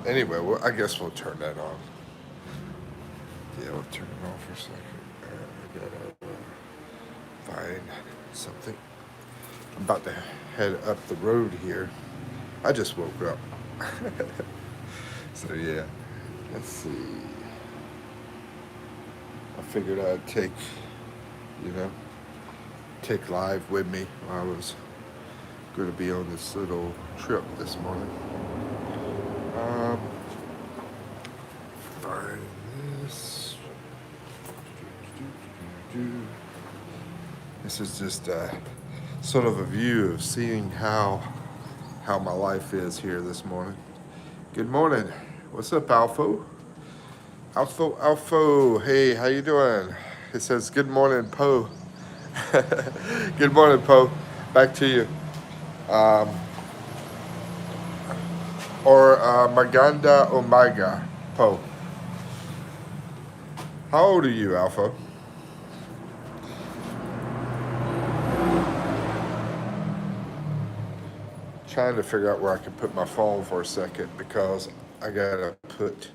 Anyway, well, I guess we'll turn that on. Yeah, we'll turn it on for a second. I gotta find something. I'm about to head up the road here. I just woke up. So yeah, let's see. I figured I'd you know, take live with me while I was going to be on this little trip this morning. Um, find this. This is just sort of a view of seeing how my life is here this morning. Good morning. What's up, Alfo? Alfo. Hey, how you doing? It says good morning, Poe. Good morning, Poe. Back to you. Um, or Maganda Omega, Poe. How old are you, Alpha? Trying to figure out where I can put my phone for a second because I gotta fit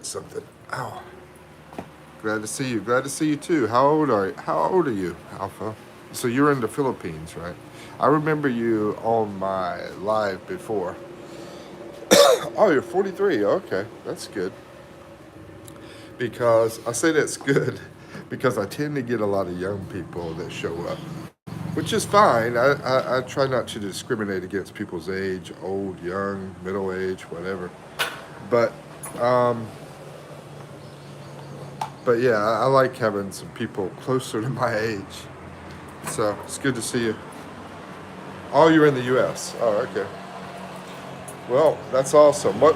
something. Ow. Glad to see you. Glad to see you too. How old are you, Alpha? So you're in the Philippines, right? I remember you on my live before. Oh, you're 43. Okay, that's good. Because I say that's good because I tend to get a lot of young people that show up, which is fine. I try not to discriminate against people's age, old, young, middle age, whatever. But um, but yeah, I like having some people closer to my age. So it's good to see you. Oh, you're in the U.S. Oh, okay. Well, that's awesome. What?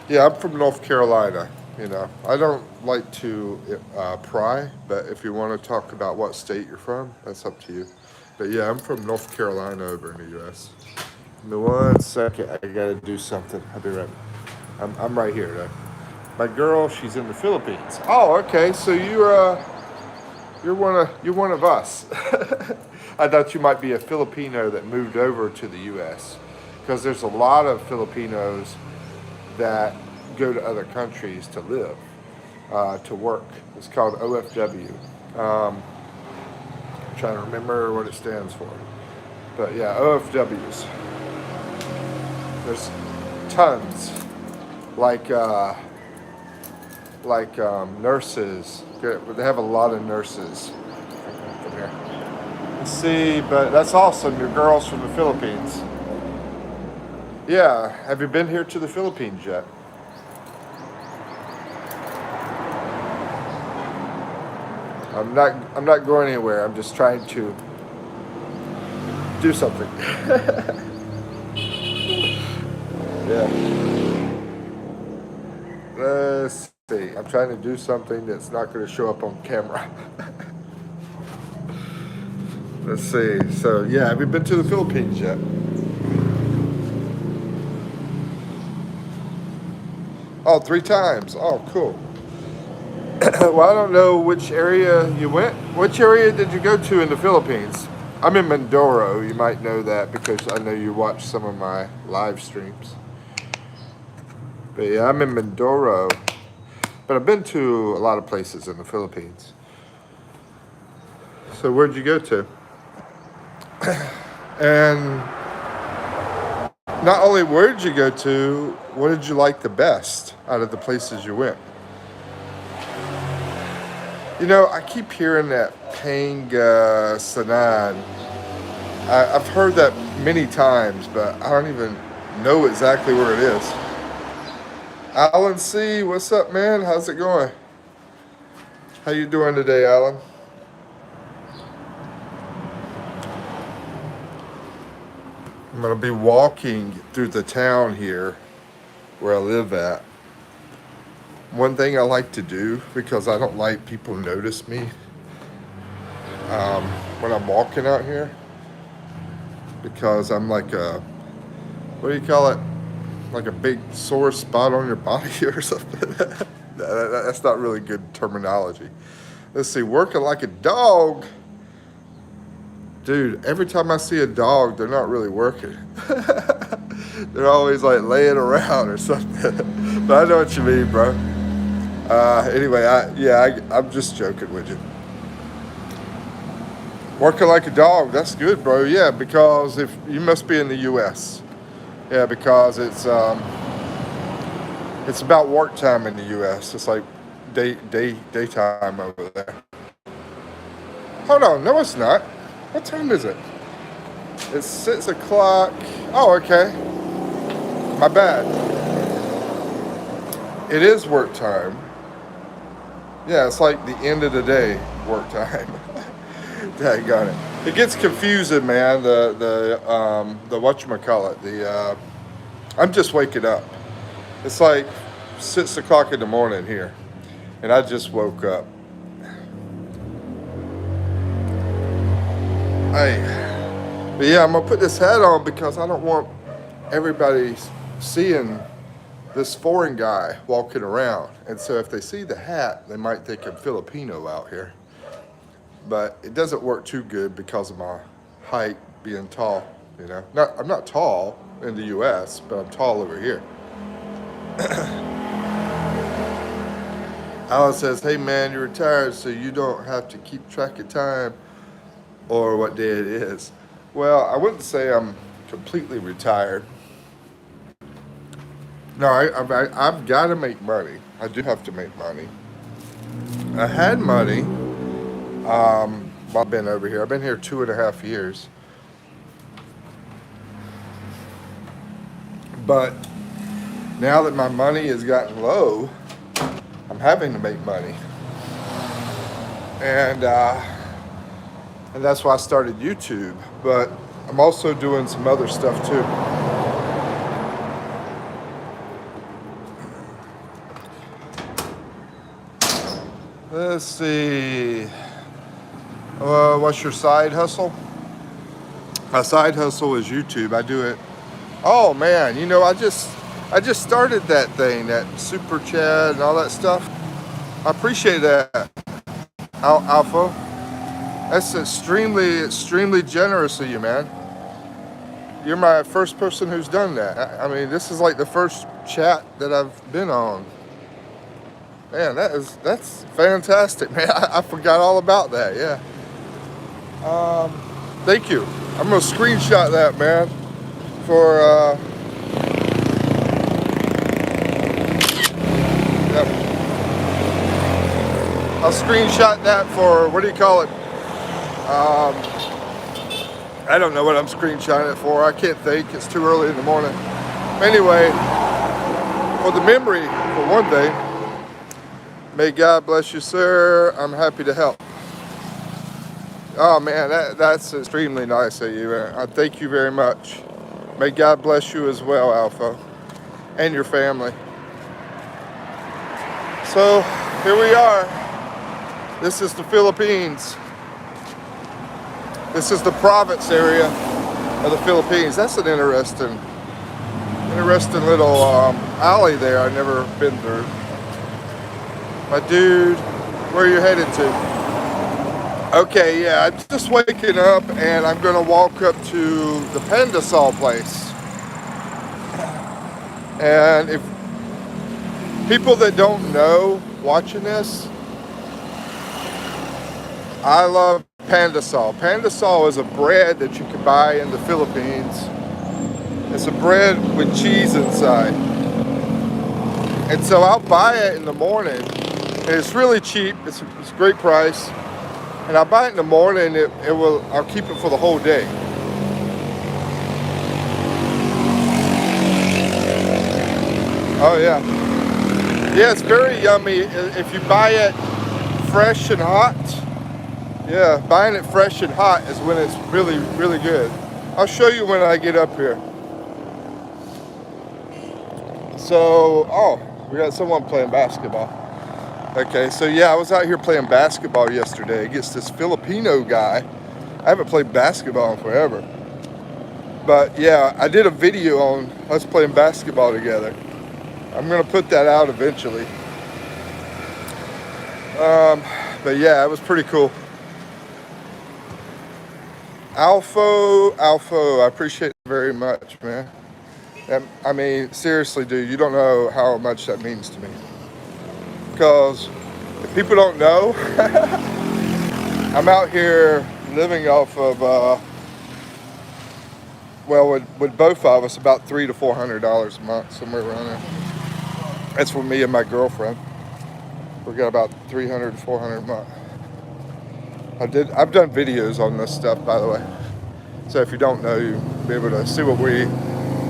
Yeah, I'm from North Carolina. I don't like to pry, but if you want to talk about what state you're from, that's up to you. But yeah, I'm from North Carolina over in the U.S. Give me 1 second. I gotta do something. I'll be right. I'm right here. Though. My girl, she's in the Philippines. Oh, okay. So you're one of us. I thought you might be a Filipino that moved over to the U.S. because there's a lot of Filipinos that go to other countries to live, to work. It's called OFW. I'm trying to remember what it stands for, but yeah, OFWs. There's tons, like nurses. They have a lot of nurses. From here. Let's see, but that's awesome. Your girl's from the Philippines. Yeah, have you been here to the Philippines yet? I'm not going anywhere. I'm just trying to do something. Yeah. Let's see. I'm trying to do something that's not going to show up on camera. Let's see. So yeah, have you been to the Philippines yet? Oh, 3 times. Oh, cool. Well, I don't know which area you went. Which area did you go to in the Philippines? I'm in Mindoro. You might know that because I know you watch some of my live streams. But yeah, I'm in Mindoro. But I've been to a lot of places in the Philippines. So where'd you go to? And not only where did you go to, what did you like the best out of the places you went? I keep hearing that Pangasinan. I've heard that many times, but I don't even know exactly where it is. Alan C, what's up, man? How's it going? How you doing today, Alan? I'm gonna be walking through the town here where I live at. One thing I like to do because I don't like people notice me when I'm walking out here because I'm like what do you call it? Like a big sore spot on your body or something. That's not really good terminology. Let's see, working like a dog. Dude, every time I see a dog, they're not really working. They're always like laying around or something. But I know what you mean, bro. Anyway, I'm just joking with you. Working like a dog, that's good, bro. Yeah, because if you must be in the U.S. Yeah, because it's about work time in the U.S. It's like daytime over there. Hold on, no, it's not. What time is it? It's 6 o'clock. Oh, okay. My bad. It is work time. Yeah, it's like the end of the day work time. Daggone it. It gets confusing, man. The whatchamacallit. I'm just waking up. It's like 6 o'clock in the morning here, and I just woke up. But yeah, I'm gonna put this hat on because I don't want everybody seeing this foreign guy walking around. And so if they see the hat, they might think I'm Filipino out here. But it doesn't work too good because of my height, being tall, you know. I'm not tall in the US, but I'm tall over here. Alan says, hey man, you're retired so you don't have to keep track of time or what day it is. Well, I wouldn't say I'm completely retired. No, I've got to make money. I do have to make money. I had money while I've been over here. I've been here 2.5 years. But now that my money has gotten low, I'm having to make money. And that's why I started YouTube. But I'm also doing some other stuff too. Let's see. What's your side hustle? My side hustle is YouTube. I do it. Oh man, you know, I just started that thing, that super chat and all that stuff. I appreciate that, Alpha. That's extremely generous of you, man. You're my first person who's done that. I mean, this is like the first chat that I've been on. Man, that's fantastic, man. I forgot all about that. Yeah. Thank you. I'm gonna screenshot that, man. For yep. I'll screenshot that for, what do you call it? I don't know what I'm screenshotting it for. I can't think. It's too early in the morning. Anyway, for the memory, for one thing. May God bless you, sir. I'm happy to help. Oh man, that's extremely nice of you. I thank you very much. May God bless you as well, Alpha, and your family. So here we are. This is the Philippines. This is the province area of the Philippines. That's an interesting little alley there. I've never been through. My dude, where are you headed to? Okay, yeah, I'm just waking up and I'm gonna walk up to the Pandesal place. And if people that don't know watching this, I love Pandesal. Pandesal is a bread that you can buy in the Philippines. It's a bread with cheese inside. And so I'll buy it in the morning. And it's really cheap. It's a great price. And I'll buy it in the morning. I'll keep it for the whole day. Oh yeah. Yeah, it's very yummy. If you buy it fresh and hot. Yeah, buying it fresh and hot is when it's really, really good. I'll show you when I get up here. So, we got someone playing basketball. Okay, so yeah, I was out here playing basketball yesterday against this Filipino guy. I haven't played basketball in forever. But yeah, I did a video on us playing basketball together. I'm gonna put that out eventually. But yeah, it was pretty cool. Alpha, I appreciate it very much, man. I mean, seriously, dude, you don't know how much that means to me. Because if people don't know, I'm out here living off of, well, with both of us, about $300 to $400 a month, somewhere around there. That's for me and my girlfriend. We got about 300 to 400 a month. I've done videos on this stuff, by the way. So if you don't know, you'll be able to see what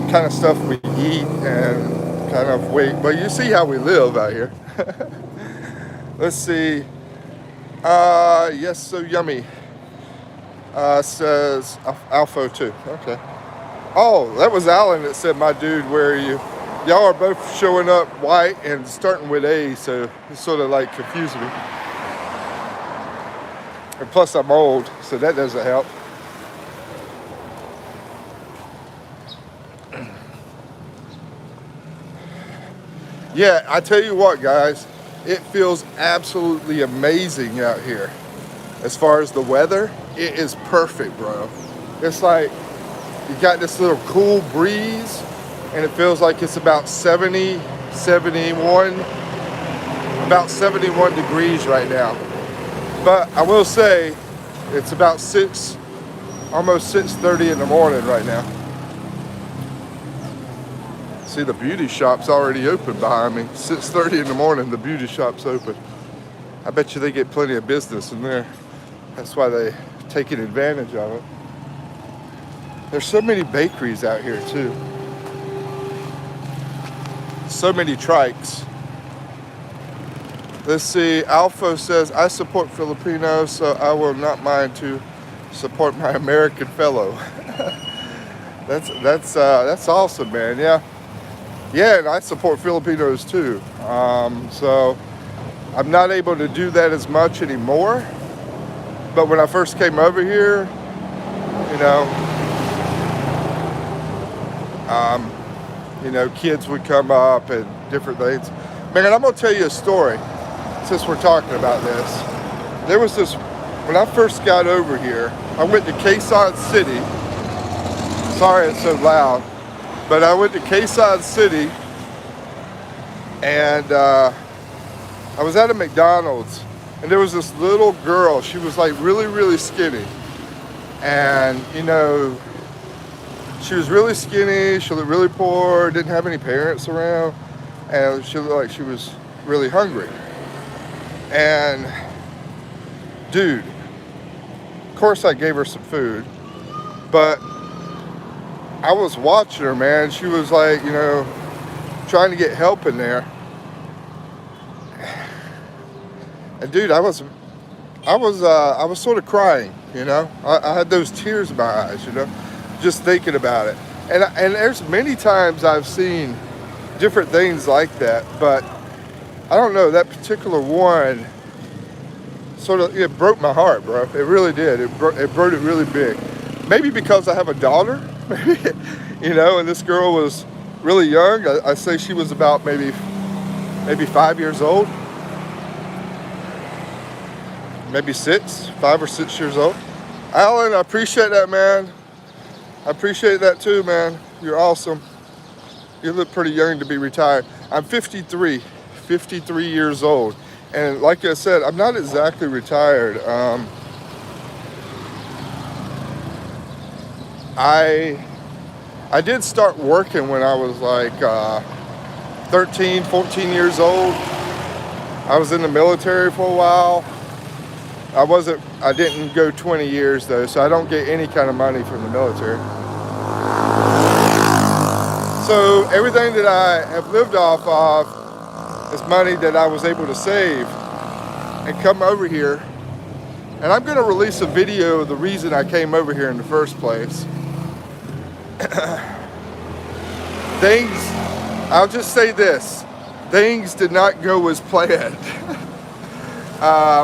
kind of stuff we eat and kind of but you see how we live out here. Let's see. Yes, so yummy. Says Alpha 2. Okay. Oh, that was Alan that said, my dude, where are you? Y'all are both showing up white and starting with A, so it's sort of like confusing me. And plus I'm old, so that doesn't help. Yeah, I tell you what, guys, it feels absolutely amazing out here. As far as the weather, it is perfect, bro. It's like you got this little cool breeze, and it feels like it's about 71 degrees right now. But I will say, it's about almost 6:30 in the morning right now. See, the beauty shop's already open behind me. 6:30 in the morning, the beauty shop's open. I bet you they get plenty of business in there. That's why they're taking advantage of it. There's so many bakeries out here too. So many trikes. Let's see, Alpha says, I support Filipinos, so I will not mind to support my American fellow. That's awesome, man. Yeah, and I support Filipinos too. So I'm not able to do that as much anymore. But when I first came over here, kids would come up and different things. Man, I'm gonna tell you a story since we're talking about this. There was this, when I first got over here, I went to Quezon City. Sorry it's so loud. But I went to Quezon City, and I was at a McDonald's, and there was this little girl. She was like really, really skinny. And, she was really skinny. She looked really poor, didn't have any parents around. And she looked like she was really hungry. And, dude, of course I gave her some food, but I was watching her, man. She was like, trying to get help in there. And dude, I was sort of crying, I had those tears in my eyes, just thinking about it. And there's many times I've seen different things like that, but I don't know, that particular one sort of, it broke my heart, bro. It really did. It broke it really big. Maybe because I have a daughter, maybe, and this girl was really young. I say she was about maybe 5 years old. Maybe 5 or 6 years old. Alan, I appreciate that, man. I appreciate that too, man. You're awesome. You look pretty young to be retired. I'm 53 years old. And like I said, I'm not exactly retired. I did start working when I was like 13, 14 years old. I was in the military for a while. I didn't go 20 years though, so I don't get any kind of money from the military. So everything that I have lived off of is money that I was able to save and come over here. And I'm going to release a video of the reason I came over here in the first place. I'll just say this, things did not go as planned.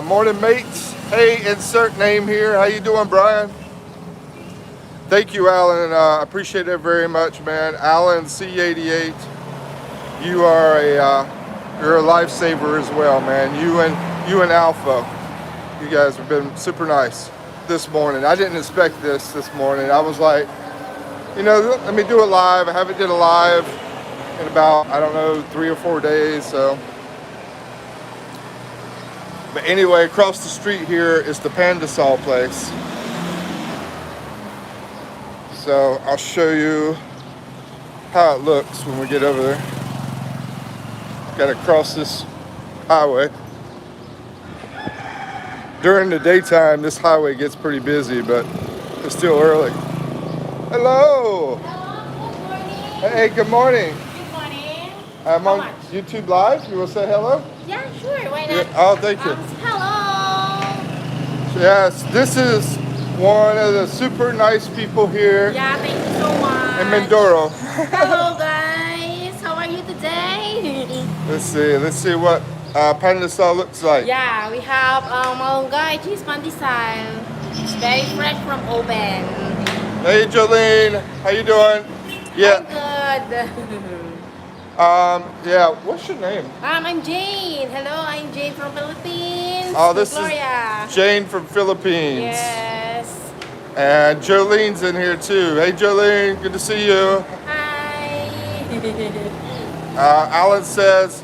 Morning, mates. Hey, insert name here. How you doing, Brian? Thank you, Alan. I appreciate it very much, man. Alan C88, you're a lifesaver as well, man. You and Alpha, you guys have been super nice. this morning. I didn't expect this morning. I was like, you know, let me do it live. I haven't did a live in about, I don't know, 3 or 4 days. So, but anyway, across the street here is the Pandasol place. So I'll show you how it looks when we get over there. Got to cross this highway. During the daytime, this highway gets pretty busy, but it's still early. Hello. Hello, good morning. Hey, good morning. Good morning. I'm How on much? YouTube Live. You want to say hello? Yeah, sure, why not? Yeah. Oh, thank you. Hello. Yes, this is one of the super nice people here Yeah, thank you so much. in Mindoro. Hello, guys. How are you today? Let's see what Pandasol looks like. Yeah, we have malunggay cheese pandesal. It's very fresh from oven. Hey, Jolene, how you doing? Yeah. I'm good. Yeah. What's your name? I'm Jane. Hello, I'm Jane from Philippines. Oh, this Gloria. is Jane from Philippines. Yes. And Jolene's in here too. Hey, Jolene, good to see you. Hi. Alan says,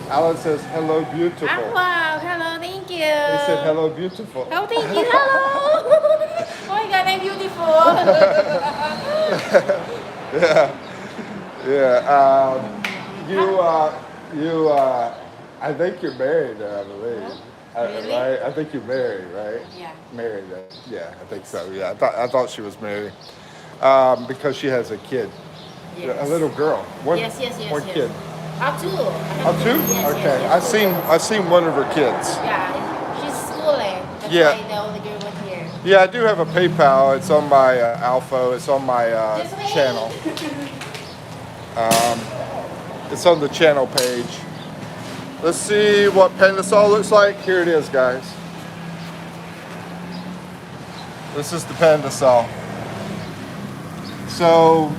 hello, beautiful. Ah, wow, hello, thank you. He said, hello, beautiful. Oh, thank you, hello. Oh my God, I'm beautiful. Yeah. I think you're married, I believe. Huh? Really? Right? I think you're married, right? Yeah. Married. Yeah, I think so. Yeah, I thought she was married because she has a kid, Yes. a little girl. One Yes. kid. Two. Oh, two? Yes, Okay. yes. I seen one of her kids. Yeah, she's schooling. That's Yeah. why the only girl was here. Yeah, I do have a PayPal. It's on my Alpha. It's on my This way. channel. It's on the channel page. Let's see what Pandasol looks like. Here it is, guys. This is the Pandasol. So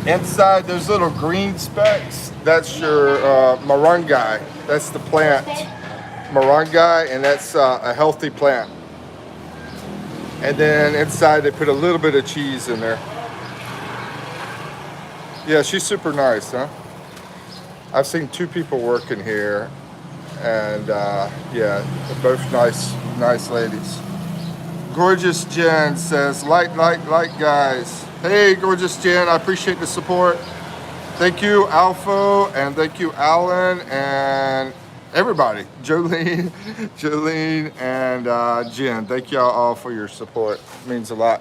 inside those little green specks, that's your moringa. That's the plant, moringa, and that's a healthy plant. And then inside they put a little bit of cheese in there. Yeah, she's super nice, huh? I've seen 2 people working here, and yeah, they're both nice ladies. Gorgeous Jen says, like, guys. Hey, Gorgeous Jen, I appreciate the support. Thank you, Alpha, and thank you, Alan, and everybody. Jolene, and Jen. Thank y'all all for your support. It means a lot.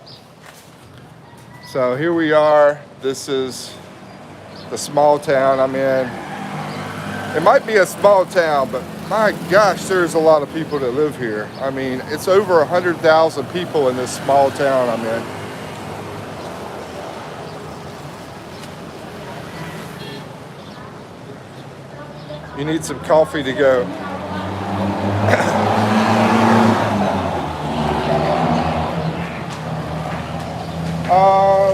So here we are. This is the small town I'm in. It might be a small town, but my gosh, there's a lot of people that live here. I mean, it's over 100,000 people in this small town I'm in. You need some coffee to go.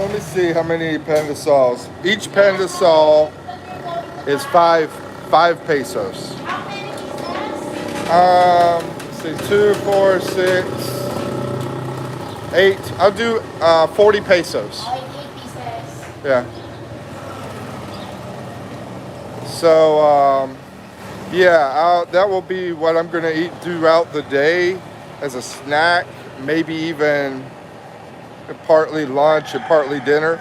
Let me see how many Pandasols. Each Pandasol is five pesos. How many pieces? Let's see, 2, 4, 6, 8. I'll do 40 pesos. Oh, 8 pieces. Yeah. So, yeah, that will be what I'm going to eat throughout the day as a snack, maybe even partly lunch and partly dinner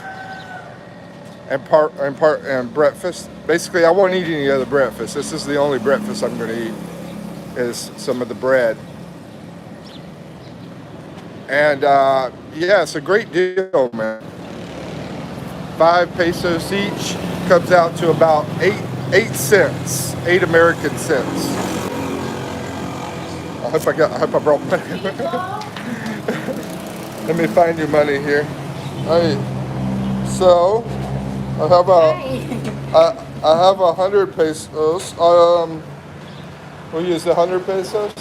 and breakfast. Basically, I won't eat any other breakfast. This is the only breakfast I'm going to eat, is some of the bread. And yeah, it's a great deal, man. 5 pesos each comes out to about 8 cents, 8 American cents. I hope I brought money. Let me find your money here. Hey, so I have 100 pesos. We'll use the 100 pesos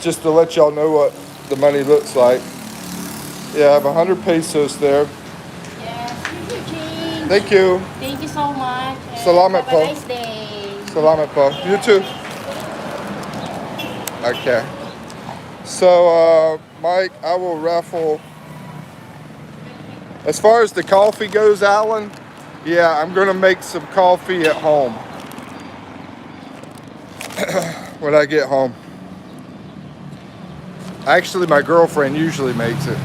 just to let y'all know what the money looks like. Yeah, I have 100 pesos there. Yes, here's your change. Thank you. Thank you so much. And Salamat have a po. nice day. Salamat po. You too. Okay. So, Mike, I will raffle. As far as the coffee goes, Alan, yeah, I'm going to make some coffee at home when I get home. Actually, my girlfriend usually makes it.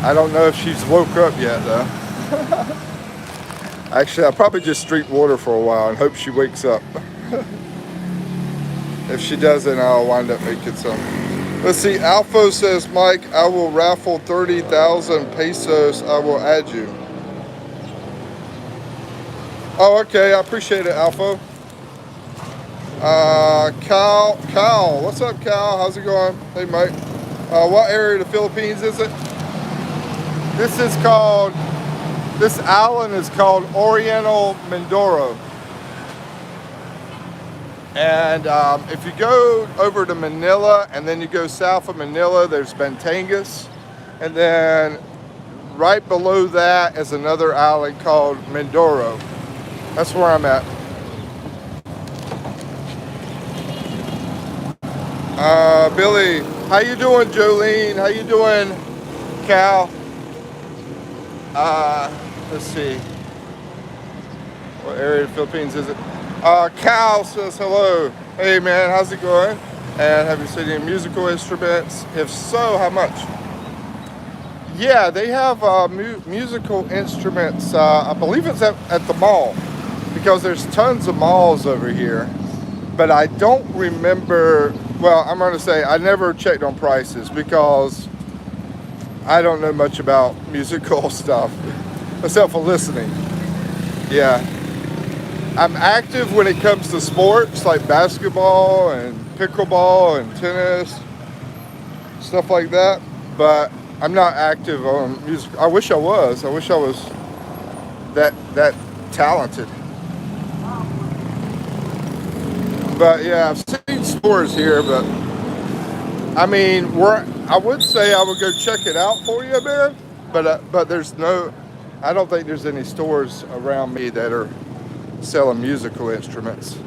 I don't know if she's woke up yet, though. Actually, I'll probably just drink water for a while and hope she wakes up. If she doesn't, I'll wind up making some. Let's see, Alpha says, Mike, I will raffle 30,000 pesos. I will add you. Oh, okay, I appreciate it, Alpha. Cal, what's up, Cal? How's it going? Hey, Mike. What area of the Philippines is it? This island is called Oriental Mindoro. And if you go over to Manila and then you go south of Manila, there's Batangas. And then right below that is another island called Mindoro. That's where I'm at. Billy, how you doing, Jolene? How you doing, Cal? Let's see. What area of the Philippines is it? Cal says hello. Hey man, how's it going? And have you seen any musical instruments? If so, how much? Yeah, they have musical instruments. I believe it's at the mall, because there's tons of malls over here. But I don't remember. Well, I'm going to say I never checked on prices because I don't know much about musical stuff except for listening. Yeah. I'm active when it comes to sports like basketball and pickleball and tennis, stuff like that. But I'm not active on music. I wish I was. I wish I was that talented. But yeah, I've seen stores here, but I mean, I would say I would go check it out for you, man. But there's no, I don't think there's any stores around me that are selling musical instruments.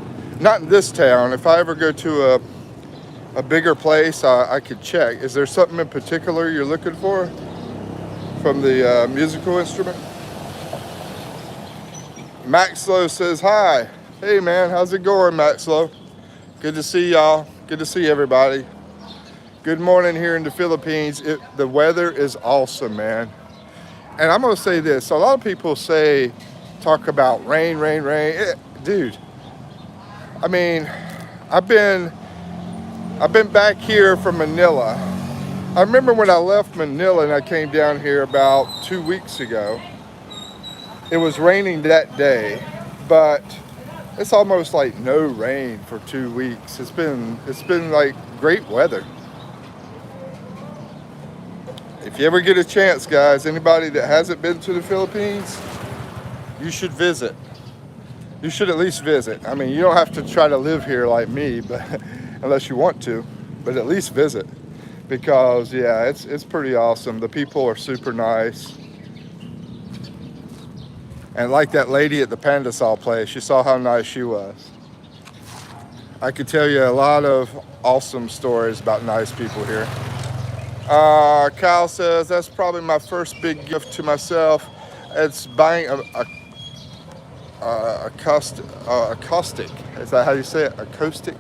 Not in this town. If I ever go to a bigger place, I could check. Is there something in particular you're looking for from the musical instrument? Maxlow says hi. Hey man, how's it going, Maxlow? Good to see y'all. Good to see everybody. Good morning here in the Philippines. The weather is awesome, man. And I'm gonna say this. A lot of people talk about rain. Dude, I mean, I've been back here from Manila. I remember when I left Manila and I came down here about 2 weeks ago. It was raining that day, but it's almost like no rain for 2 weeks. It's been like great weather. If you ever get a chance, guys, anybody that hasn't been to the Philippines, you should visit. You should at least visit. I mean, you don't have to try to live here like me, but unless you want to, but at least visit. Because yeah, it's pretty awesome. The people are super nice. And like that lady at the Pandasal place, you saw how nice she was. I could tell you a lot of awesome stories about nice people here. Kyle says, that's probably my first big gift to myself. It's buying acoustic. Is that how you say it? Acoustic?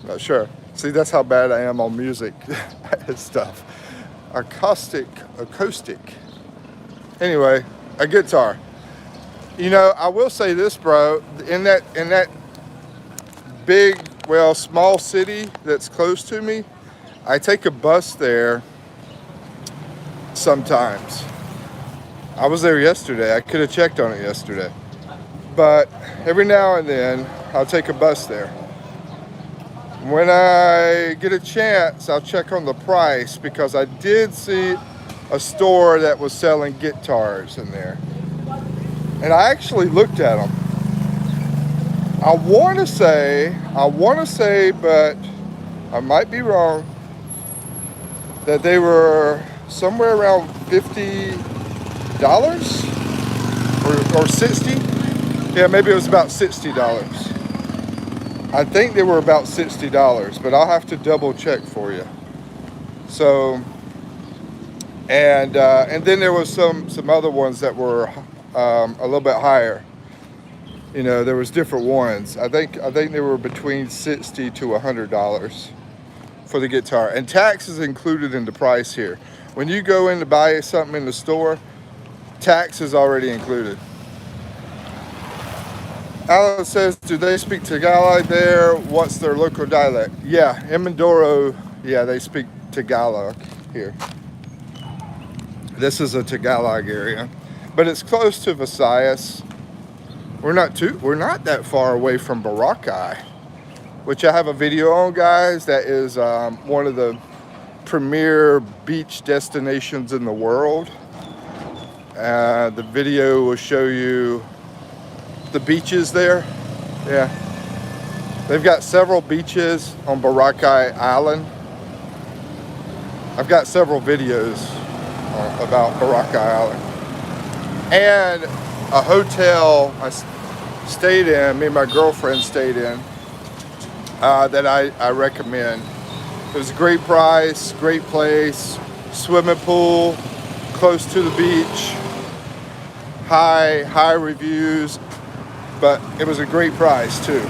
Not sure. See, that's how bad I am on music stuff. Acoustic. Anyway, a guitar. You know, I will say this, bro. In that big, small city that's close to me, I take a bus there sometimes. I was there yesterday. I could have checked on it yesterday. But every now and then, I'll take a bus there. When I get a chance, I'll check on the price because I did see a store that was selling guitars in there. And I actually looked at them. I want to say, but I might be wrong, that they were somewhere around $50 or $60. Yeah, maybe it was about $60. I think they were about $60, but I'll have to double check for you. So, and then there was some other ones that were a little bit higher. You know, there was different ones. I think they were between $60 to $100 for the guitar, and tax is included in the price here. When you go in to buy something in the store, tax is already included. Alan says, do they speak Tagalog there? What's their local dialect? Yeah, in Mindoro, yeah, they speak Tagalog here. This is a Tagalog area, but it's close to Visayas. We're not that far away from Boracay, which I have a video on, guys. That is one of the premier beach destinations in the world. The video will show you the beaches there. Yeah, they've got several beaches on Boracay Island. I've got several videos about Boracay Island, and a hotel I stayed in, me and my girlfriend stayed in, that I recommend. It was a great price, great place, swimming pool, close to the beach, high reviews, but it was a great price too.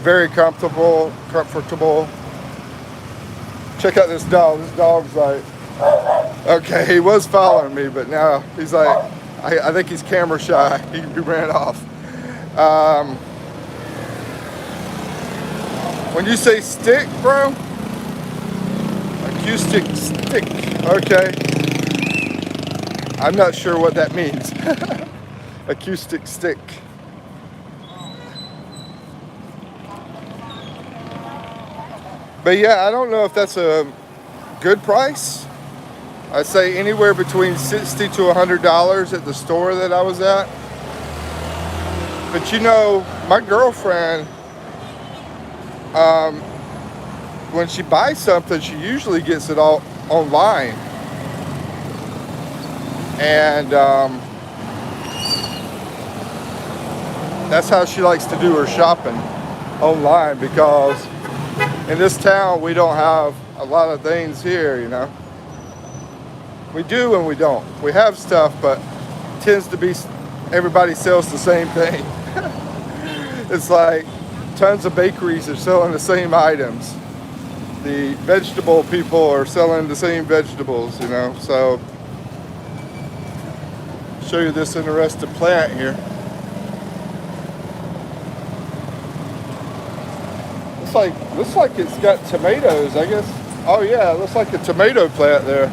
Very comfortable. Check out this dog. This dog's like, okay, he was following me, but now he's like, I think he's camera shy. He ran off. When you say stick, bro, acoustic stick, okay. I'm not sure what that means. Acoustic stick. But yeah, I don't know if that's a good price. I'd say anywhere between $60 to $100 at the store that I was at. But you know, my girlfriend, when she buys something, she usually gets it all online. And that's how she likes to do her shopping, online, because in this town we don't have a lot of things here, you know. We do and we don't. We have stuff, but it tends to be everybody sells the same thing. It's like tons of bakeries are selling the same items. The vegetable people are selling the same vegetables, you know. So show you this interesting plant here. Looks like it's got tomatoes, I guess. Oh yeah, it looks like a tomato plant there.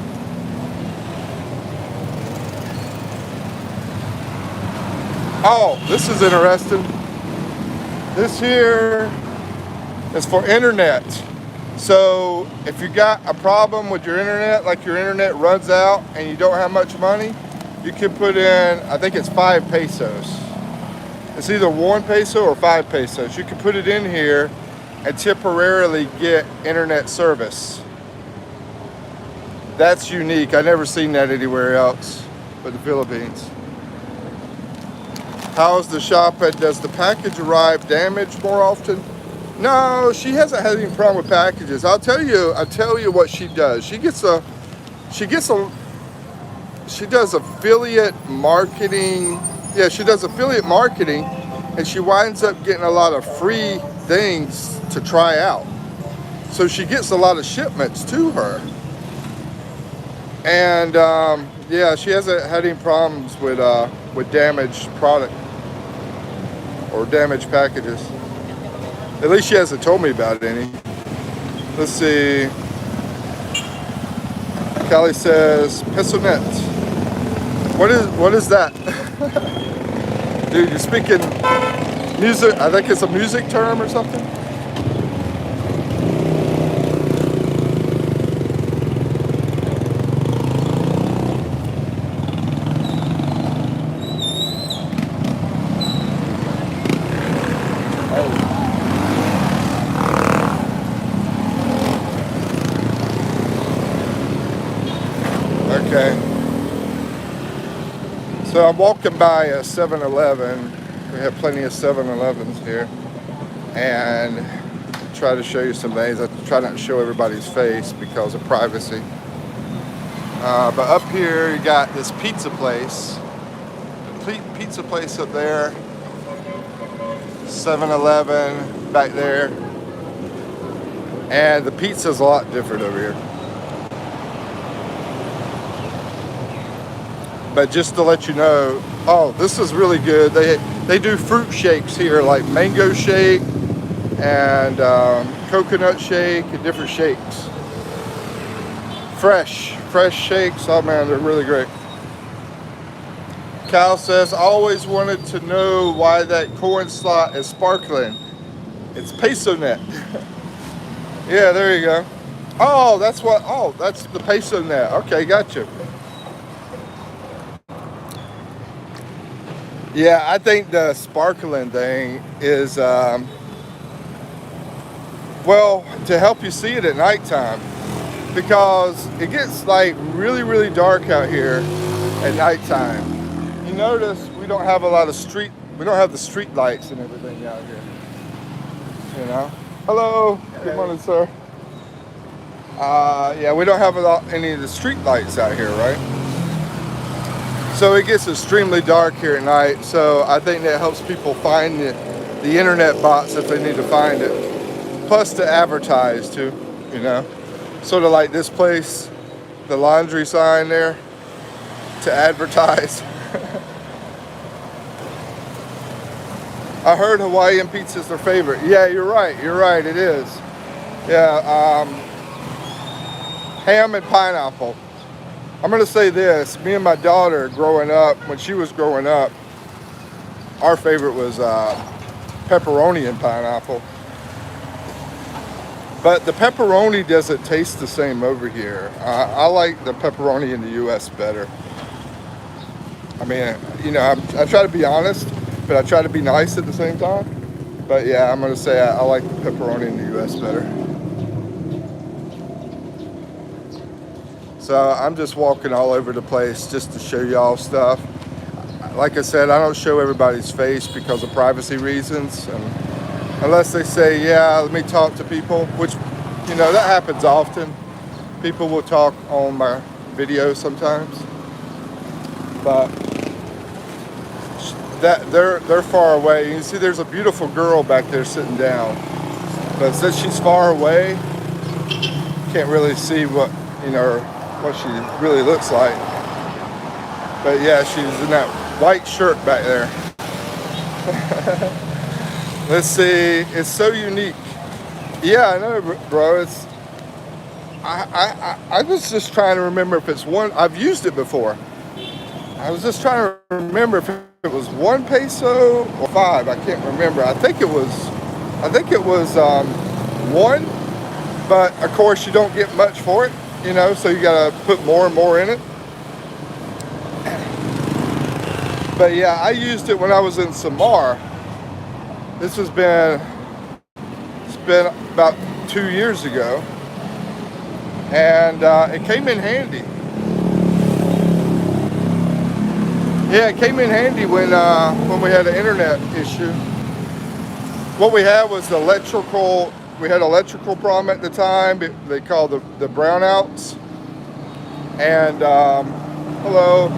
Oh, this is interesting. This here is for internet. So if you got a problem with your internet, like your internet runs out and you don't have much money, you can put in, I think it's 5 pesos. It's either 1 peso or 5 pesos. You can put it in here and temporarily get internet service. That's unique. I've never seen that anywhere else but the Philippines. How's the shop at, does the package arrive damaged more often? No, she hasn't had any problem with packages. I'll tell you what she does. She does affiliate marketing. Yeah, she does affiliate marketing, and she winds up getting a lot of free things to try out. So she gets a lot of shipments to her. And yeah, she hasn't had any problems with damaged product or damaged packages. At least she hasn't told me about any. Let's see. Callie says, Pesonet. What is that? Dude, you're speaking music. I think it's a music term or something. Okay. So I'm walking by a 7-Eleven, We have plenty of 7-Elevens here. And try to show you some things. I try not to show everybody's face because of privacy. But up here, you got this pizza place. Pizza place up there. 7-Eleven back there. And the pizza's a lot different over here. But just to let you know, oh, this is really good. They do fruit shakes here, like mango shake and coconut shake and different shakes. Fresh shakes. Oh man, they're really great. Cal says, I always wanted to know why that corn slot is sparkling. It's peso net. Yeah, there you go. Oh, that's the peso net. Okay, gotcha. Yeah, I think the sparkling thing is, well, to help you see it at nighttime, because it gets like really, really dark out here at nighttime. You notice we don't have a lot of we don't have the street lights and everything out here. You know? Hello, good morning, sir. Yeah, we don't have any of the street lights out here, right? So it gets extremely dark here at night, so I think that helps people find the internet bots if they need to find it. Plus to advertise too, you know. Sort of like this place, the laundry sign there, to advertise. I heard Hawaiian pizza's their favorite. Yeah, you're right, it is. Yeah, ham and pineapple. I'm gonna say this, me and my daughter growing up, when she was growing up, our favorite was pepperoni and pineapple. But the pepperoni doesn't taste the same over here. I like the pepperoni in the US better. I mean, you know, I try to be honest, but I try to be nice at the same time. But yeah, I'm gonna say I like the pepperoni in the US better. So I'm just walking all over the place just to show y'all stuff. Like I said, I don't show everybody's face because of privacy reasons. And unless they say, yeah, let me talk to people, which, you know, that happens often. People will talk on my videos sometimes. But they're far away. You can see there's a beautiful girl back there sitting down. But since she's far away, can't really see what, you know, what she really looks like. But yeah, she's in that white shirt back there. Let's see, it's so unique. Yeah, I know, bro. It's I was just trying to remember if it's one. I've used it before. I was just trying to remember if it was 1 peso or 5. I can't remember. I think it was 1. But of course, you don't get much for it. You know, so you gotta put more and more in it. But yeah, I used it when I was in Samar. It's been about 2 years ago, and it came in handy. Yeah, it came in handy when we had an internet issue. What we had was electrical. We had an electrical problem at the time. They called the brownouts. And hello.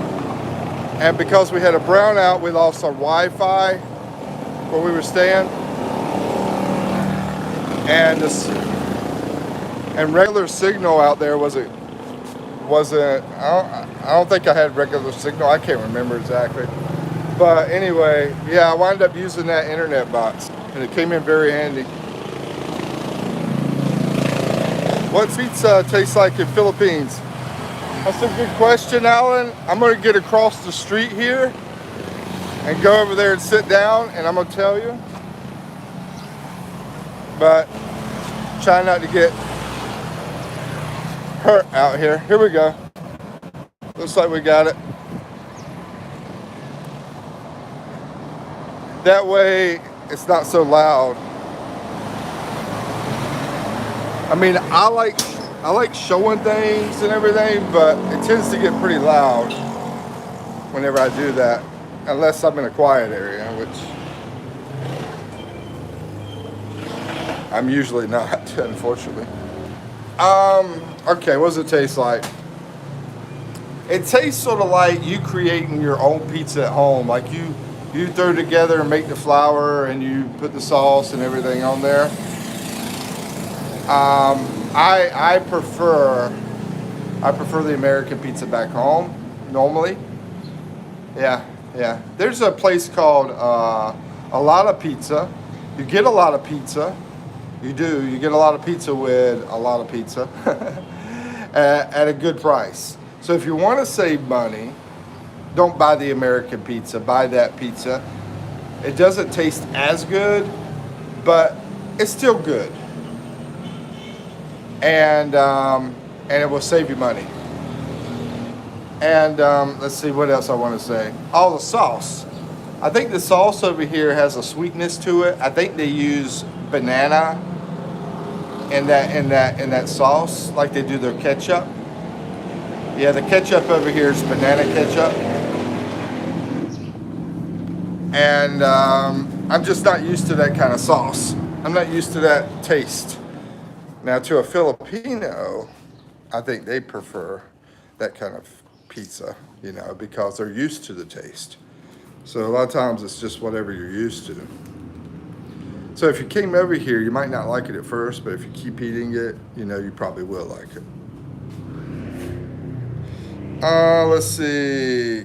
And because we had a brownout, we lost our Wi-Fi where we were staying. And regular signal out there wasn't. I don't think I had regular signal. I can't remember exactly. But anyway, yeah, I wound up using that internet box, and it came in very handy. What pizza tastes like in Philippines? That's a good question, Alan. I'm gonna get across the street here and go over there and sit down, and I'm gonna tell you. But try not to get hurt out here. Here we go. Looks like we got it. That way it's not so loud. I mean, I like showing things and everything, but it tends to get pretty loud whenever I do that, unless I'm in a quiet area, which I'm usually not, unfortunately. Okay, what does it taste like? It tastes sort of like you creating your own pizza at home. Like you throw together and make the flour and you put the sauce and everything on there. I prefer the American pizza back home normally. Yeah, yeah. There's a place called a lot of pizza. You get a lot of pizza. You do. You get a lot of pizza with a lot of pizza at a good price. So if you want to save money, don't buy the American pizza. Buy that pizza. It doesn't taste as good, but it's still good, and it will save you money. And let's see what else I want to say. Oh, the sauce. I think the sauce over here has a sweetness to it. I think they use banana in that sauce, like they do their ketchup. Yeah, the ketchup over here is banana ketchup, and I'm just not used to that kind of sauce. I'm not used to that taste. Now, to a Filipino, I think they prefer that kind of pizza, because they're used to the taste. So a lot of times it's just whatever you're used to. So if you came over here, you might not like it at first, but if you keep eating it, you probably will like it. Let's see.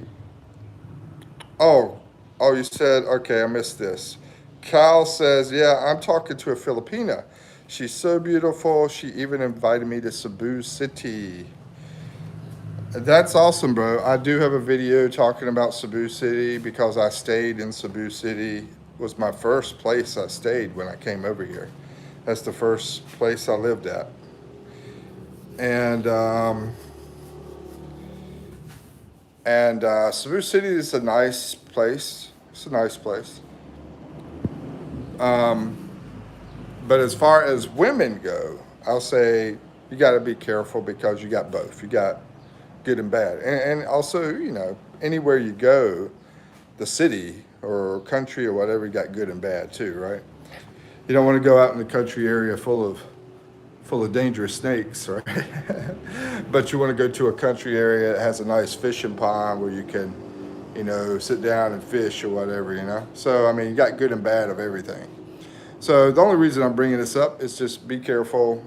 Oh, you said, okay, I missed this. Kyle says, yeah, I'm talking to a Filipina. She's so beautiful. She even invited me to Cebu City. That's awesome, bro. I do have a video talking about Cebu City because I stayed in Cebu City. It was my first place I stayed when I came over here. That's the first place I lived at. And Cebu City is a nice place. It's a nice place. But as far as women go, I'll say you got to be careful because you got both. You got good and bad. And also, anywhere you go, the city or country or whatever, you got good and bad too, right? You don't want to go out in the country area full of dangerous snakes, right? But you want to go to a country area that has a nice fishing pond where you can, sit down and fish or whatever. So, I mean, you got good and bad of everything. So the only reason I'm bringing this up is just be careful,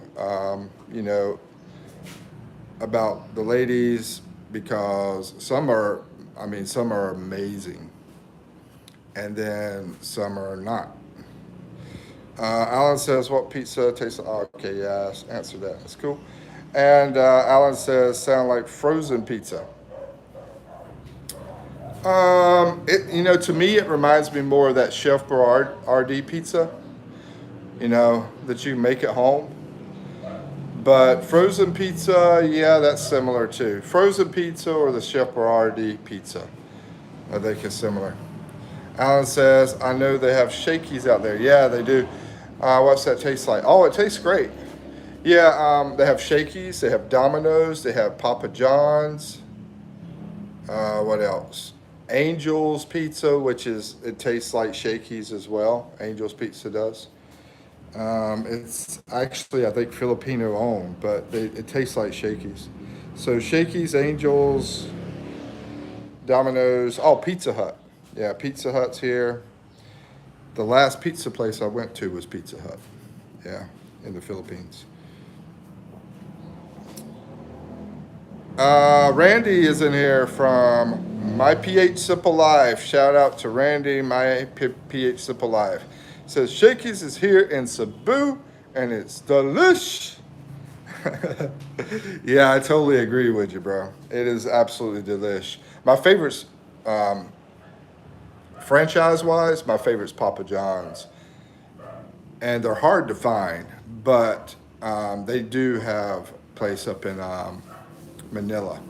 about the ladies because some are amazing and then some are not. Alan says, what pizza tastes like? Oh, okay, yeah, I answered that. That's cool. And Alan says, sound like frozen pizza. To me, it reminds me more of that Chef Boyardee pizza, that you make at home. But frozen pizza, yeah, that's similar too. Frozen pizza or the Chef Boyardee pizza, I think is similar. Alan says, I know they have shakies out there. Yeah, they do. What's that taste like? Oh, it tastes great. Yeah, they have shakies, they have Domino's, they have Papa John's. What else? Angel's Pizza, it tastes like Shakey's as well. Angel's Pizza does. It's actually, I think, Filipino owned, but it tastes like Shakey's. So Shakey's, Angel's, Domino's. Oh, Pizza Hut. Yeah, Pizza Hut's here. The last pizza place I went to was Pizza Hut. Yeah, in the Philippines. Randy is in here from My PH Simple Life. Shout out to Randy, My PH Simple Life. Says Shakey's is here in Cebu and it's delish. Yeah, I totally agree with you, bro. It is absolutely delish. My favorites, franchise-wise, my favorite's Papa John's. And they're hard to find, but they do have a place up in Manila.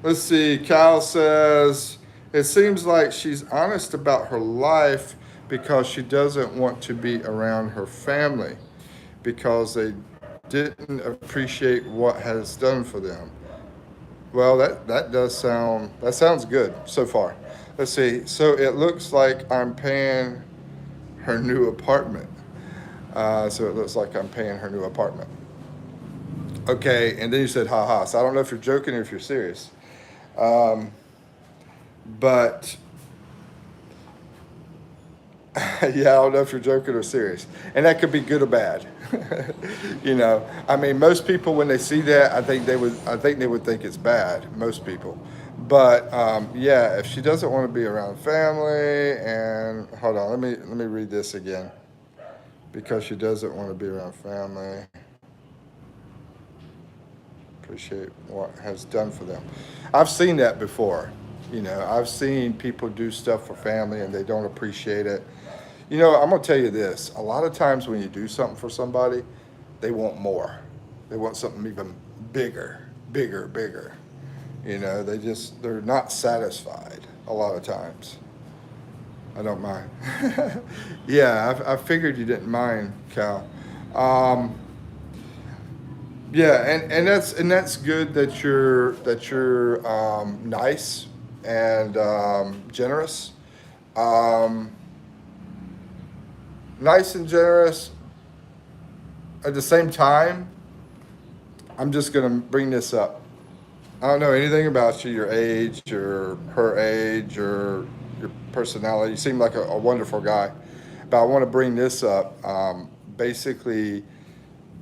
Let's see, Kyle says, it seems like she's honest about her life because she doesn't want to be around her family because they didn't appreciate what has done for them. Well, that sounds good so far. Let's see. So it looks like I'm paying her new apartment. So it looks like I'm paying her new apartment. Okay, and then you said, haha. So I don't know if you're joking or if you're serious. But yeah, I don't know if you're joking or serious. And that could be good or bad. You know, I mean, most people when they see that, I think they would think it's bad. Most people, but yeah, if she doesn't want to be around family, and hold on, let me read this again, because she doesn't want to be around family. Appreciate what has done for them. I've seen that before. You know, I've seen people do stuff for family and they don't appreciate it. You know, I'm gonna tell you this. A lot of times when you do something for somebody, they want more. They want something even bigger, bigger, bigger. You know, they're not satisfied a lot of times. I don't mind. Yeah, I figured you didn't mind, Cal. Um, yeah, and that's good that you're nice and generous. Um, Nice and generous. At the same time, I'm just gonna bring this up. I don't know anything about you, your age, or her age, or your personality. You seem like a wonderful guy, but I want to bring this up. Basically,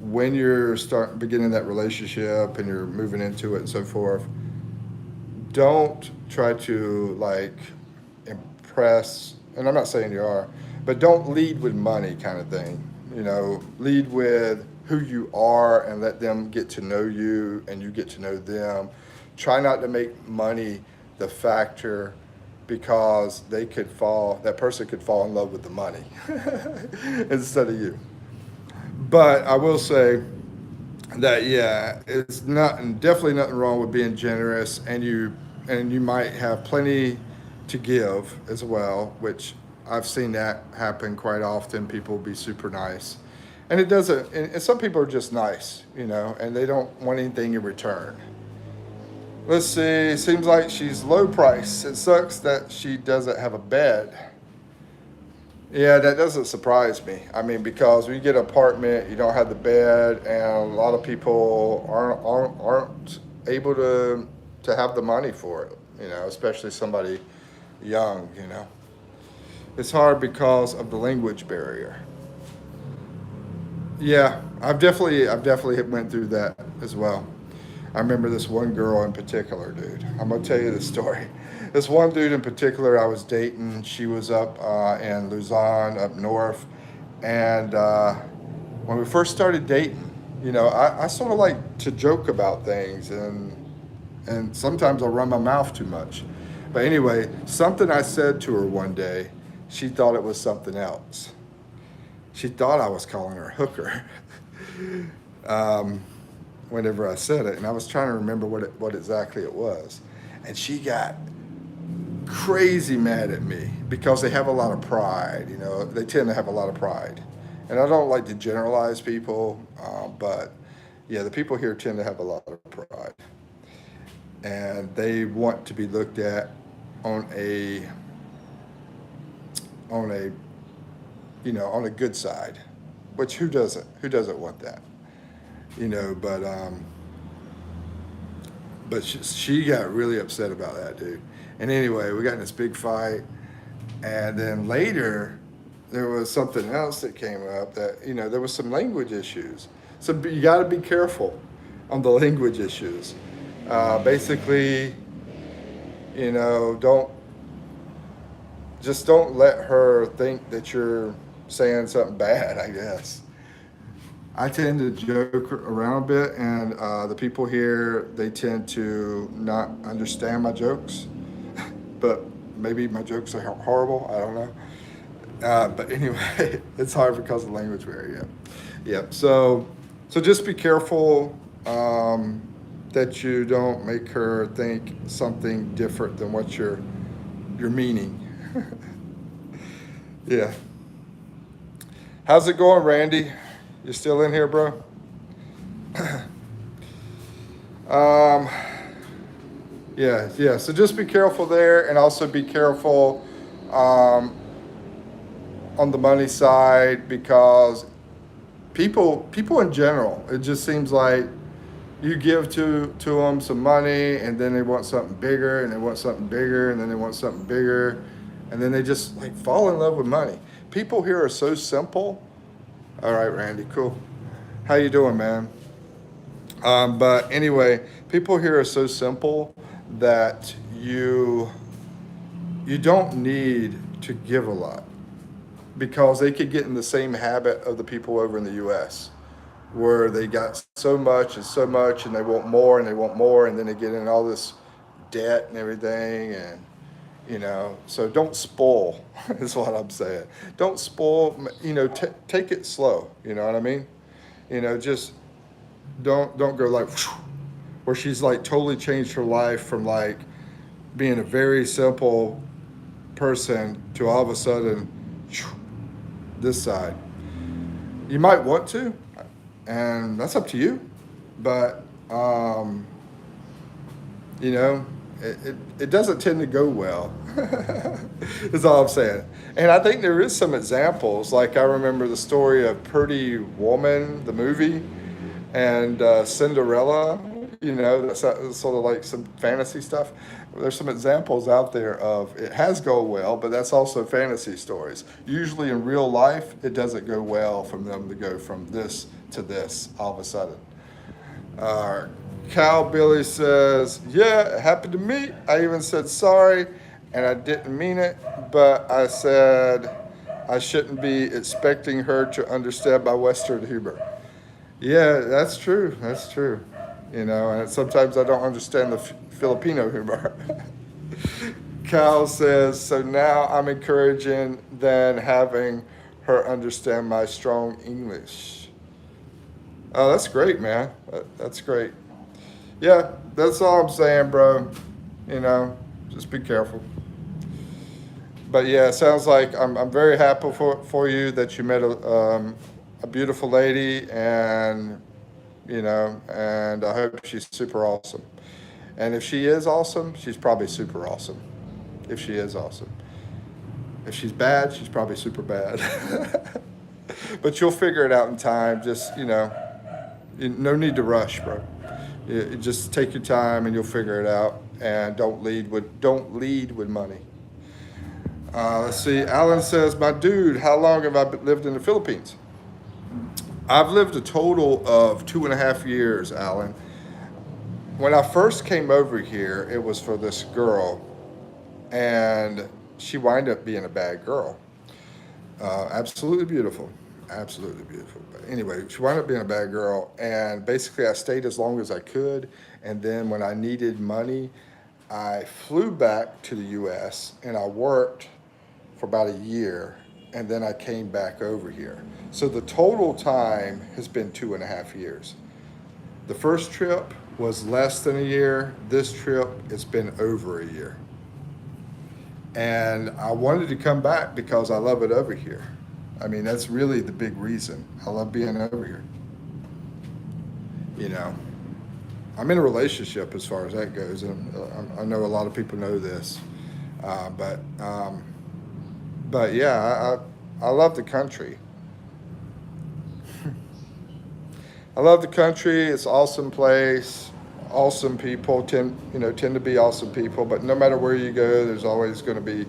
when you're beginning that relationship and you're moving into it and so forth, don't try to like impress, and I'm not saying you are, but don't lead with money kind of thing. You know, lead with who you are and let them get to know you and you get to know them. Try not to make money the factor, because that person could fall in love with the money instead of you. But I will say that yeah, it's not definitely nothing wrong with being generous, and you might have plenty to give as well, which I've seen that happen quite often. People be super nice, and it doesn't. And some people are just nice, you know, and they don't want anything in return. Let's see. Seems like she's low price. It sucks that she doesn't have a bed. Yeah, that doesn't surprise me. I mean, because when you get an apartment, you don't have the bed, and a lot of people aren't able to have the money for it. You know, especially somebody young. You know, it's hard because of the language barrier. Yeah, I've definitely went through that as well. I remember this one girl in particular, dude. I'm gonna tell you the story. This one dude in particular I was dating. She was up in Luzon, up north, and when we first started dating, you know, I sort of like to joke about things, and sometimes I run my mouth too much. But anyway, something I said to her one day, she thought it was something else. She thought I was calling her a hooker. um, Whenever I said it, and I was trying to remember what exactly it was, and she got crazy mad at me because they have a lot of pride. You know, they tend to have a lot of pride, and I don't like to generalize people, but yeah, the people here tend to have a lot of pride, and they want to be looked at on a on a good side, which who doesn't want that, you know, but she got really upset about that, dude. And anyway, we got in this big fight, and then later there was something else that came up, that there was some language issues. So you got to be careful on the language issues. Basically, don't don't let her think that you're saying something bad, I guess. I tend to joke around a bit, and the people here, they tend to not understand my jokes, but maybe my jokes are horrible. I don't know. But anyway, it's hard because of the language barrier. Yeah. Yep. So just be careful that you don't make her think something different than what you're meaning. Yeah. How's it going, Randy? You still in here, bro? Um, yeah. So just be careful there, and also be careful on the money side because people in general, it just seems like you give to them some money and then they want something bigger and they want something bigger and then they want something bigger and then they just like fall in love with money. People here are so simple. All right, Randy, cool. How you doing, man? But anyway, people here are so simple that you don't need to give a lot because they could get in the same habit of the people over in the US where they got so much and they want more and they want more and then they get in all this debt and everything and so don't spoil is what I'm saying. Don't spoil, take it slow, you know what I mean? Just don't go like where she's like totally changed her life from like being a very simple person to all of a sudden this side. You might want to, and that's up to you. But you know, it doesn't tend to go well. Is all I'm saying. And I think there is some examples. Like I remember the story of Pretty Woman, the movie, and Cinderella. That's sort of like some fantasy stuff. There's some examples out there of it has go well, but that's also fantasy stories. Usually in real life, it doesn't go well from them to go from this to this all of a sudden. Cal Billy says, yeah, it happened to me. I even said sorry, and I didn't mean it, but I said I shouldn't be expecting her to understand my Western humor. Yeah, that's true. That's true. And sometimes I don't understand the Filipino humor. Cal says, so now I'm encouraging than having her understand my strong English. Oh, that's great, man. That's great. Yeah, that's all I'm saying, bro. Just be careful. But yeah, it sounds like I'm very happy for you that you met a beautiful lady and I hope she's super awesome. And if she is awesome, she's probably super awesome. If she is awesome. If she's bad, she's probably super bad. But you'll figure it out in time. Just, no need to rush, bro. You just take your time and you'll figure it out. And don't lead with money. Let's see. Alan says, my dude, how long have I lived in the Philippines? I've lived a total of 2.5 years, Alan. When I first came over here, it was for this girl, and she wound up being a bad girl. Absolutely beautiful. Absolutely beautiful. But anyway, she wound up being a bad girl, and basically I stayed as long as I could, and then when I needed money, I flew back to the U.S., and I worked for about a year, and then I came back over here. So the total time has been 2.5 years. The first trip was less than a year. This trip, it's been over a year. And I wanted to come back because I love it over here. I mean, that's really the big reason. I love being over here. I'm in a relationship as far as that goes. And I know a lot of people know this. But yeah, I love the country. I love the country. It's an awesome place. Awesome people tend to be awesome people. But no matter where you go, there's always going to be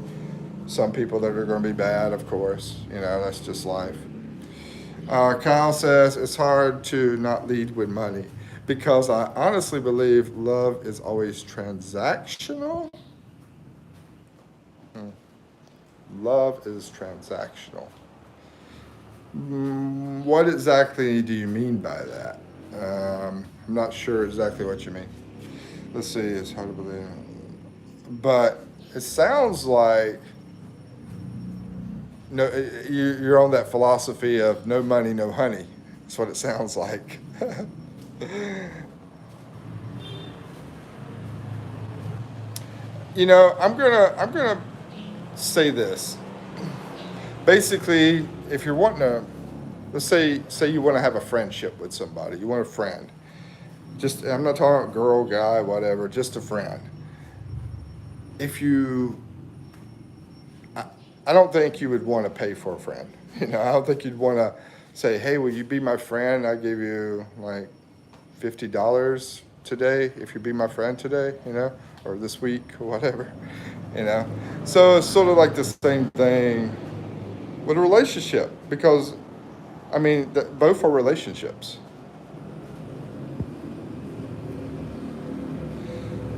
some people that are going to be bad. Of course, that's just life. Kyle says it's hard to not lead with money because I honestly believe love is always transactional. Love is transactional. What exactly do you mean by that? I'm not sure exactly what you mean. Let's see, it's hard to believe. But it sounds like you're on that philosophy of no money, no honey. That's what it sounds like. I'm gonna say this. Basically, if you're wanting to, let's say you want to have a friendship with somebody, you want a friend. I'm not talking about girl, guy, whatever, just a friend. If you, I don't think you would want to pay for a friend. You know, I don't think you'd want to say, "Hey, will you be my friend? I give you like $50 today if you be my friend today." You know, or this week or whatever. You know, so it's sort of like the same thing with a relationship because I mean, both are relationships.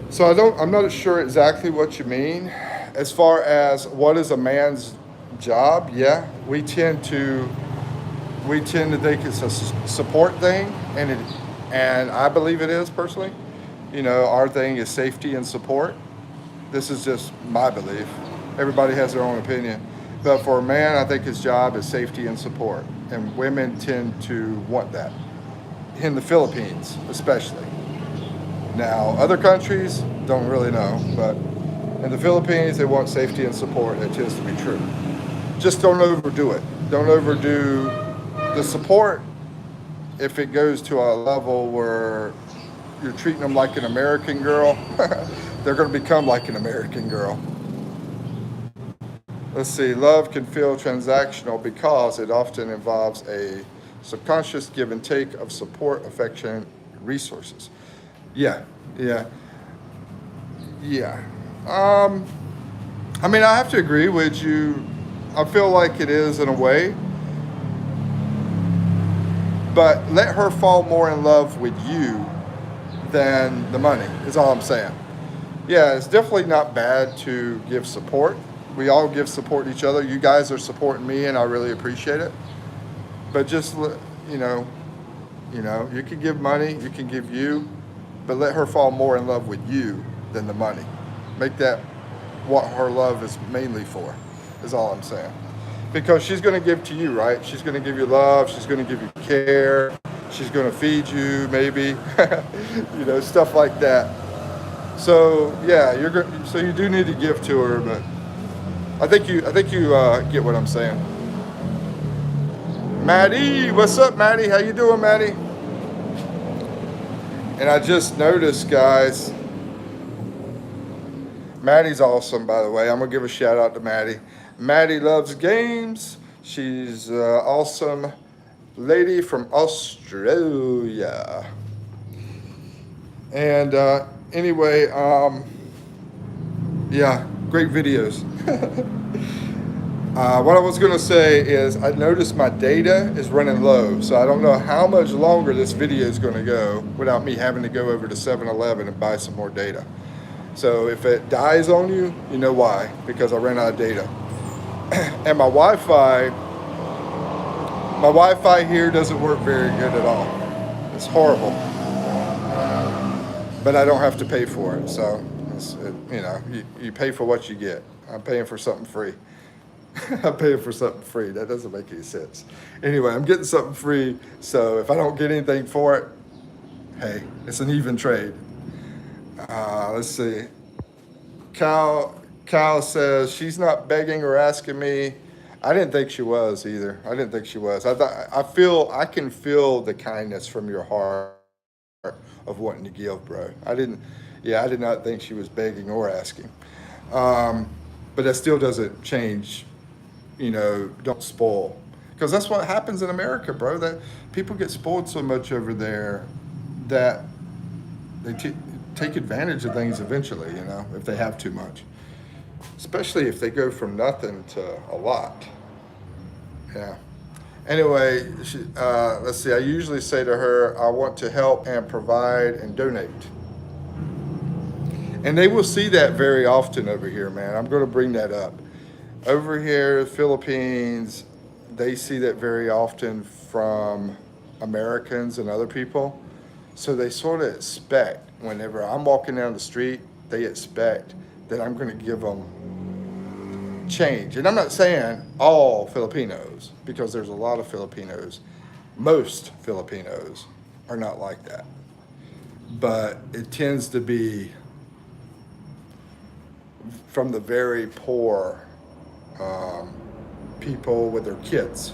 So I'm not sure exactly what you mean. As far as what is a man's job, yeah, we tend to think it's a support thing, and I believe it is personally. You know, our thing is safety and support. This is just my belief. Everybody has their own opinion. But for a man, I think his job is safety and support. And women tend to want that. In the Philippines, especially. Now, other countries, don't really know. But in the Philippines, they want safety and support. That tends to be true. Just don't overdo it. Don't overdo the support if it goes to a level where you're treating them like an American girl, they're going to become like an American girl. Let's see, love can feel transactional because it often involves a subconscious give and take of support, affection, and resources. Yeah, yeah, yeah. Um, I mean, I have to agree with you. I feel like it is in a way, but let her fall more in love with you than the money, is all I'm saying. Yeah, it's definitely not bad to give support. We all give support to each other. You guys are supporting me, and I really appreciate it. But just you know, you can give money, you can give you, but let her fall more in love with you than the money. Make that what her love is mainly for. Is all I'm saying. Because she's going to give to you, right? She's going to give you love. She's going to give you care. She's going to feed you, maybe, stuff like that. So yeah, you're good. So you do need to give to her, but I think you get what I'm saying. Maddie, what's up, Maddie? How you doing, Maddie? And I just noticed, guys, Maddie's awesome, by the way. I'm gonna give a shout out to Maddie. Maddie loves games. She's awesome lady from Australia. And anyway, yeah, great videos. What I was going to say is I noticed my data is running low, so I don't know how much longer this video is going to go without me having to go over to 7-Eleven and buy some more data. So if it dies on you, you know why, because I ran out of data. And my Wi-Fi here doesn't work very good at all. It's horrible. But I don't have to pay for it, so you pay for what you get. I'm paying for something free. I'm paying for something free. That doesn't make any sense. Anyway, I'm getting something free, so if I don't get anything for it, hey, it's an even trade. Let's see. Kyle says she's not begging or asking me. I didn't think she was either. I didn't think she was. I can feel the kindness from your heart of wanting to give, bro. I did not think she was begging or asking. But that still doesn't change, don't spoil. Because that's what happens in America, bro. That people get spoiled so much over there that they take advantage of things eventually, if they have too much. Especially if they go from nothing to a lot. Yeah. Anyway, let's see. I usually say to her, I want to help and provide and donate. And they will see that very often over here, man. I'm going to bring that up. Over here, Philippines, they see that very often from Americans and other people. So they sort of expect, whenever I'm walking down the street, they expect that I'm going to give them change. And I'm not saying all Filipinos, because there's a lot of Filipinos. Most Filipinos are not like that. But it tends to be from the very poor people with their kids.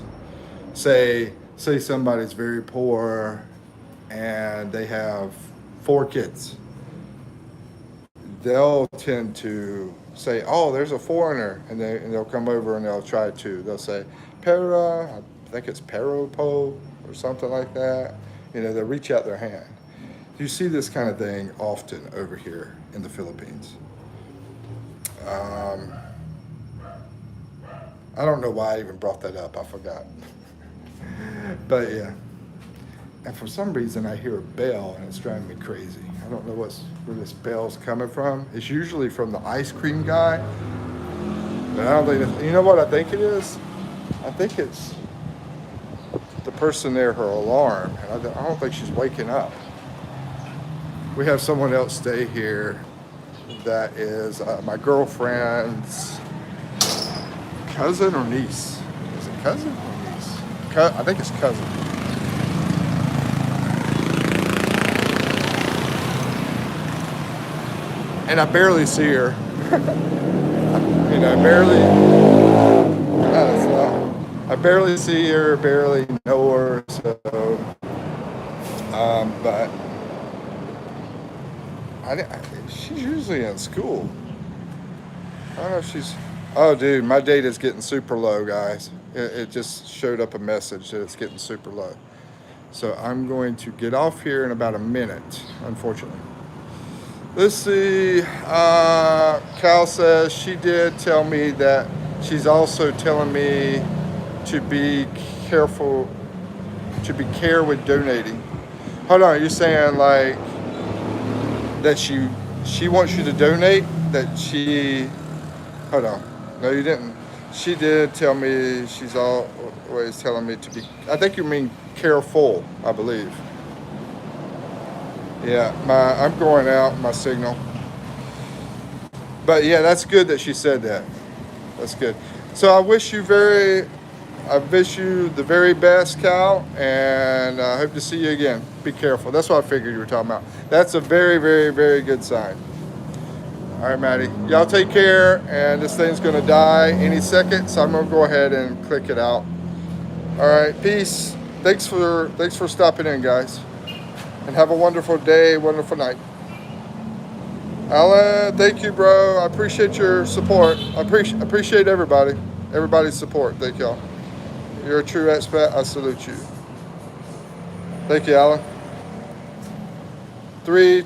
Say somebody's very poor and they have 4 kids. they'll tend to say, "Oh, there's a foreigner," and they'll come over and they'll say, "Para," I think it's "Paropo" or something like that. You know, they'll reach out their hand. You see this kind of thing often over here in the Philippines. Um, I don't know why I even brought that up. I forgot. But yeah. And for some reason, I hear a bell and it's driving me crazy. I don't know where this bell's coming from. It's usually from the ice cream guy. But I don't think you know what I think it is? I think it's the person there, her alarm. And I don't think she's waking up. We have someone else stay here that is my girlfriend's cousin or niece. Is it cousin or niece? I think it's cousin. And I barely see her. You know, I barely see her, barely know her. So, but she's usually in school. I don't know if she's. Oh, dude, my data's getting super low, guys. It just showed up a message that it's getting super low. So I'm going to get off here in about a minute, unfortunately. Let's see. Cal says she did tell me that she's also telling me to be careful, to be care with donating. Hold on, you're saying like that she wants you to donate? That she. Hold on. No, you didn't. She did tell me she's always telling me to be. I think you mean careful, I believe. Yeah, I'm going out, my signal. But yeah, that's good that she said that. That's good. So I wish you the very best, Cal, and I hope to see you again. Be careful. That's what I figured you were talking about. That's a very, very, very good sign. All right, Maddie. Y'all take care, and this thing's gonna die any second, so I'm gonna go ahead and click it out. All right, peace. Thanks for stopping in, guys. And have a wonderful day, wonderful night. Alan, thank you, bro. I appreciate your support. I appreciate everybody's support. Thank y'all. You're a true expat. I salute you. Thank you, Alan. 3,